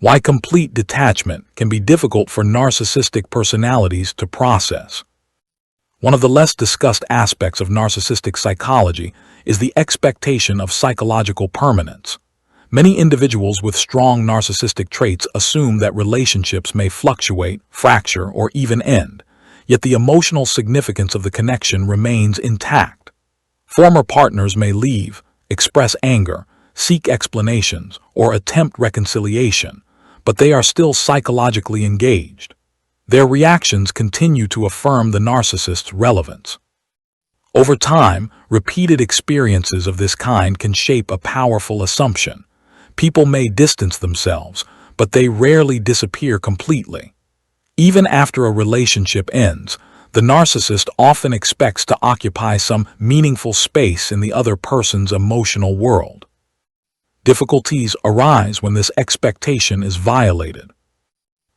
Why complete detachment can be difficult for narcissistic personalities to process. One of the less discussed aspects of narcissistic psychology is the expectation of psychological permanence. Many individuals with strong narcissistic traits assume that relationships may fluctuate, fracture, or even end, yet the emotional significance of the connection remains intact. Former partners may leave, express anger, seek explanations, or attempt reconciliation, but they are still psychologically engaged. Their reactions continue to affirm the narcissist's relevance. Over time, repeated experiences of this kind can shape a powerful assumption. People may distance themselves, but they rarely disappear completely. Even after a relationship ends, the narcissist often expects to occupy some meaningful space in the other person's emotional world. Difficulties arise when this expectation is violated.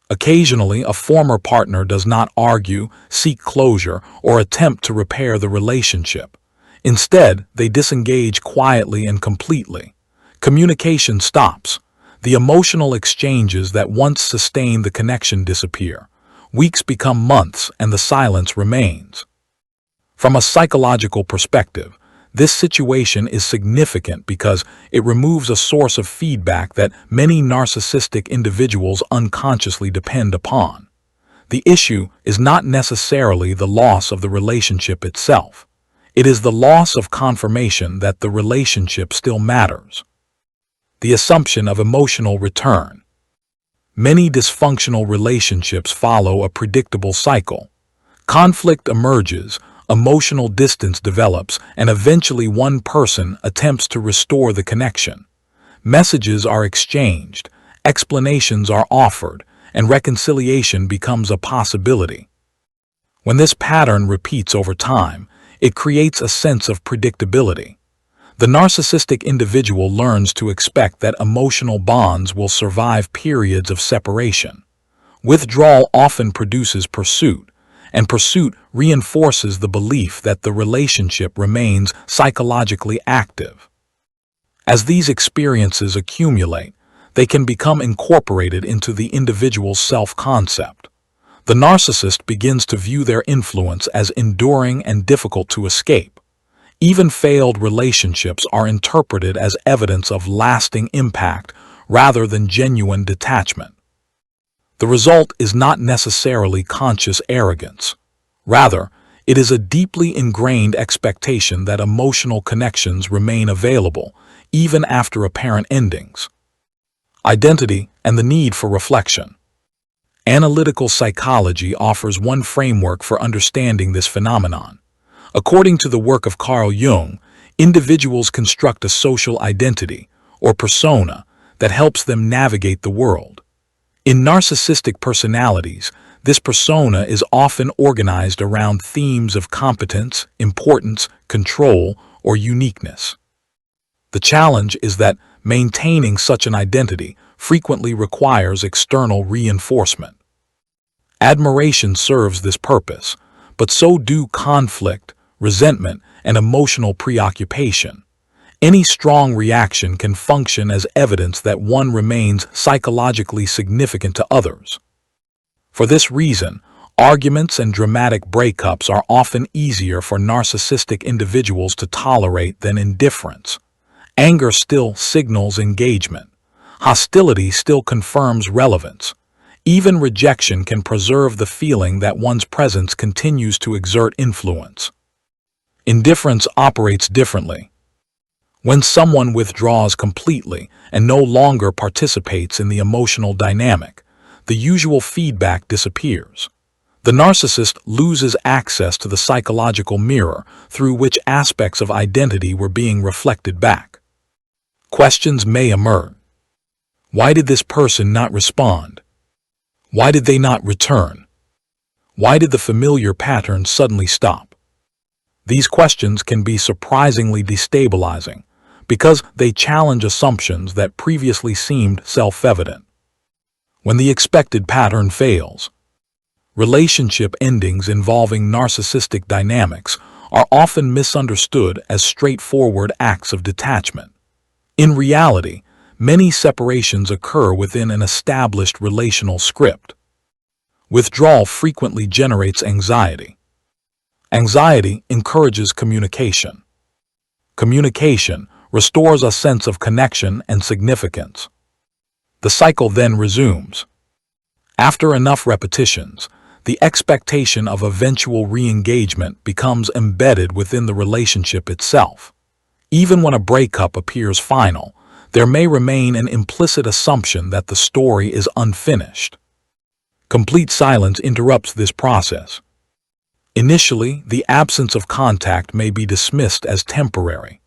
Occasionally, a former partner does not argue, seek closure, or attempt to repair the relationship. Instead, they disengage quietly and completely. Communication stops. The emotional exchanges that once sustained the connection disappear. Weeks become months, and the silence remains. From a psychological perspective, this situation is significant because it removes a source of feedback that many narcissistic individuals unconsciously depend upon. The issue is not necessarily the loss of the relationship itself. It is the loss of confirmation that the relationship still matters. The assumption of emotional return. Many dysfunctional relationships follow a predictable cycle. Conflict emerges, emotional distance develops, and eventually one person attempts to restore the connection. Messages are exchanged, explanations are offered, and reconciliation becomes a possibility. When this pattern repeats over time, it creates a sense of predictability. The narcissistic individual learns to expect that emotional bonds will survive periods of separation. Withdrawal often produces pursuit, and pursuit reinforces the belief that the relationship remains psychologically active. As these experiences accumulate, they can become incorporated into the individual's self-concept. The narcissist begins to view their influence as enduring and difficult to escape. Even failed relationships are interpreted as evidence of lasting impact rather than genuine detachment. The result is not necessarily conscious arrogance. Rather, it is a deeply ingrained expectation that emotional connections remain available, even after apparent endings. Identity and the need for reflection. Analytical psychology offers one framework for understanding this phenomenon. According to the work of Carl Jung, individuals construct a social identity, or persona, that helps them navigate the world. In narcissistic personalities, this persona is often organized around themes of competence, importance, control, or uniqueness. The challenge is that maintaining such an identity frequently requires external reinforcement. Admiration serves this purpose, but so do conflict, resentment, and emotional preoccupation. Any strong reaction can function as evidence that one remains psychologically significant to others. For this reason, arguments and dramatic breakups are often easier for narcissistic individuals to tolerate than indifference. Anger still signals engagement. Hostility still confirms relevance. Even rejection can preserve the feeling that one's presence continues to exert influence. Indifference operates differently. When someone withdraws completely and no longer participates in the emotional dynamic, the usual feedback disappears. The narcissist loses access to the psychological mirror through which aspects of identity were being reflected back. Questions may emerge. Why did this person not respond? Why did they not return? Why did the familiar pattern suddenly stop? These questions can be surprisingly destabilizing because they challenge assumptions that previously seemed self-evident. When the expected pattern fails, relationship endings involving narcissistic dynamics are often misunderstood as straightforward acts of detachment. In reality, many separations occur within an established relational script. Withdrawal frequently generates anxiety. Anxiety encourages communication. Communication restores a sense of connection and significance. The cycle then resumes. After enough repetitions, the expectation of eventual re-engagement becomes embedded within the relationship itself. Even when a breakup appears final, there may remain an implicit assumption that the story is unfinished. Complete silence interrupts this process. Initially, the absence of contact may be dismissed as temporary.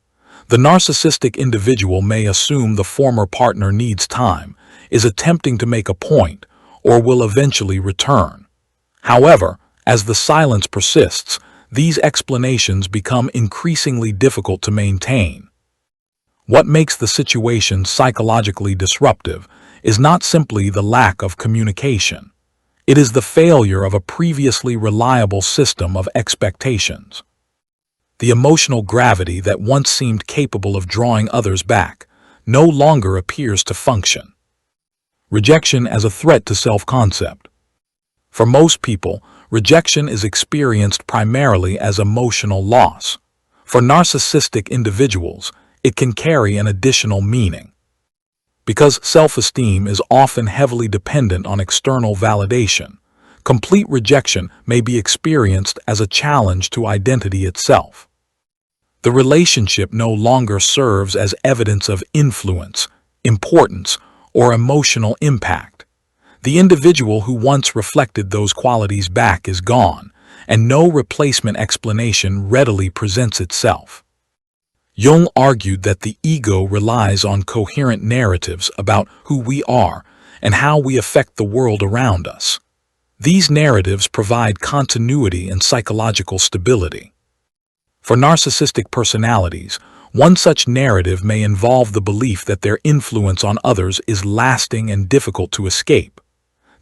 The narcissistic individual may assume the former partner needs time, is attempting to make a point, or will eventually return. However, as the silence persists, these explanations become increasingly difficult to maintain. What makes the situation psychologically disruptive is not simply the lack of communication. It is the failure of a previously reliable system of expectations. The emotional gravity that once seemed capable of drawing others back no longer appears to function. Rejection as a threat to self-concept. For most people, rejection is experienced primarily as emotional loss. For narcissistic individuals, it can carry an additional meaning. Because self-esteem is often heavily dependent on external validation, complete rejection may be experienced as a challenge to identity itself. The relationship no longer serves as evidence of influence, importance, or emotional impact. The individual who once reflected those qualities back is gone, and no replacement explanation readily presents itself. Jung argued that the ego relies on coherent narratives about who we are and how we affect the world around us. These narratives provide continuity and psychological stability. For narcissistic personalities, one such narrative may involve the belief that their influence on others is lasting and difficult to escape.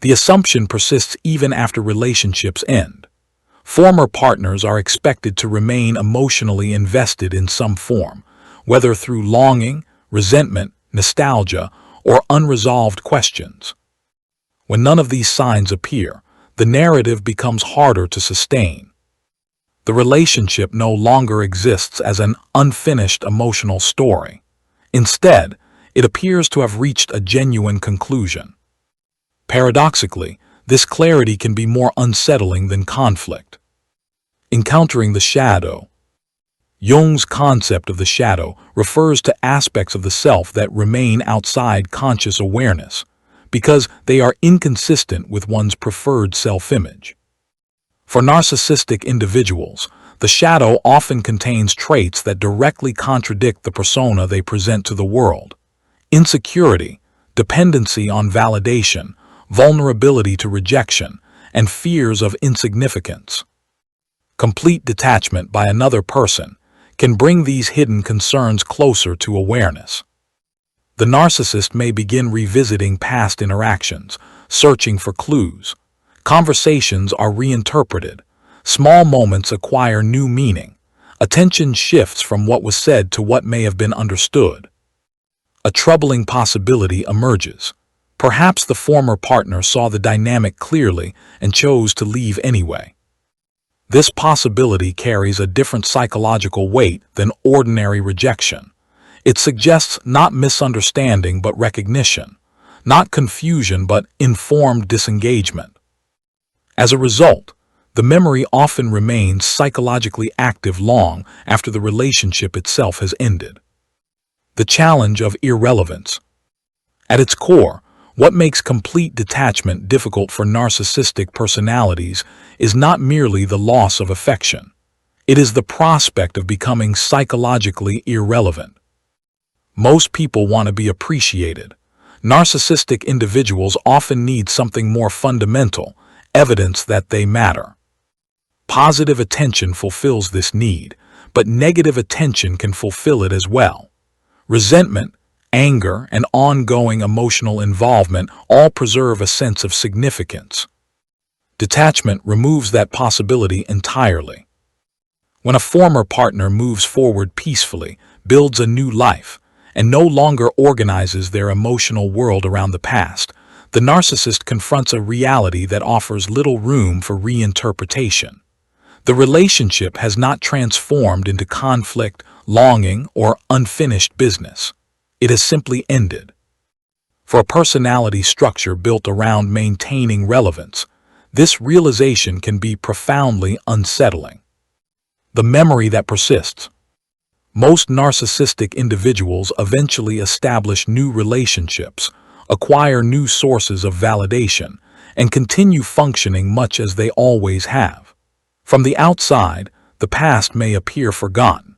The assumption persists even after relationships end. Former partners are expected to remain emotionally invested in some form, whether through longing, resentment, nostalgia, or unresolved questions. When none of these signs appear, the narrative becomes harder to sustain. The relationship no longer exists as an unfinished emotional story. Instead, it appears to have reached a genuine conclusion. Paradoxically, this clarity can be more unsettling than conflict. Encountering the shadow. Jung's concept of the shadow refers to aspects of the self that remain outside conscious awareness, because they are inconsistent with one's preferred self-image. For narcissistic individuals, the shadow often contains traits that directly contradict the persona they present to the world. Insecurity, dependency on validation, vulnerability to rejection, and fears of insignificance. Complete detachment by another person can bring these hidden concerns closer to awareness. The narcissist may begin revisiting past interactions, searching for clues. Conversations are reinterpreted. Small moments acquire new meaning. Attention shifts from what was said to what may have been understood. A troubling possibility emerges. Perhaps the former partner saw the dynamic clearly and chose to leave anyway. This possibility carries a different psychological weight than ordinary rejection. It suggests not misunderstanding but recognition, not confusion but informed disengagement. As a result, the memory often remains psychologically active long after the relationship itself has ended. The challenge of irrelevance. At its core, what makes complete detachment difficult for narcissistic personalities is not merely the loss of affection. It is the prospect of becoming psychologically irrelevant. Most people want to be appreciated. Narcissistic individuals often need something more fundamental, evidence that they matter. Positive attention fulfills this need, but negative attention can fulfill it as well. Resentment, anger, and ongoing emotional involvement all preserve a sense of significance. Detachment removes that possibility entirely. When a former partner moves forward peacefully, builds a new life, and no longer organizes their emotional world around the past, the narcissist confronts a reality that offers little room for reinterpretation. The relationship has not transformed into conflict, longing, or unfinished business. It has simply ended. For a personality structure built around maintaining relevance, this realization can be profoundly unsettling. The memory that persists. Most narcissistic individuals eventually establish new relationships, acquire new sources of validation, and continue functioning much as they always have. From the outside, the past may appear forgotten.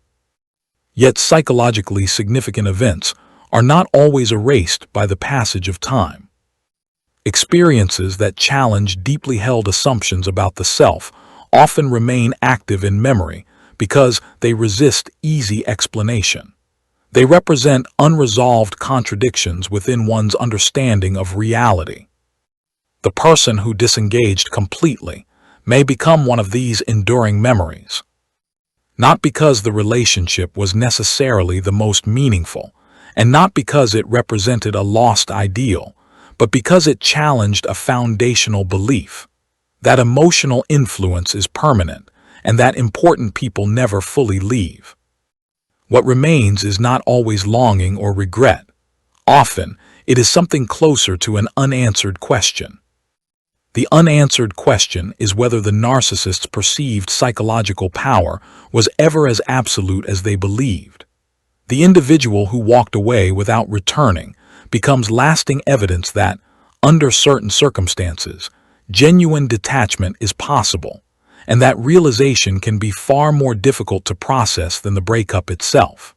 Yet psychologically significant events are not always erased by the passage of time. Experiences that challenge deeply held assumptions about the self often remain active in memory because they resist easy explanation. They represent unresolved contradictions within one's understanding of reality. The person who disengaged completely may become one of these enduring memories. Not because the relationship was necessarily the most meaningful, and not because it represented a lost ideal, but because it challenged a foundational belief that emotional influence is permanent and that important people never fully leave. What remains is not always longing or regret. Often, it is something closer to an unanswered question. The unanswered question is whether the narcissist's perceived psychological power was ever as absolute as they believed. The individual who walked away without returning becomes lasting evidence that, under certain circumstances, genuine detachment is possible, and that realization can be far more difficult to process than the breakup itself.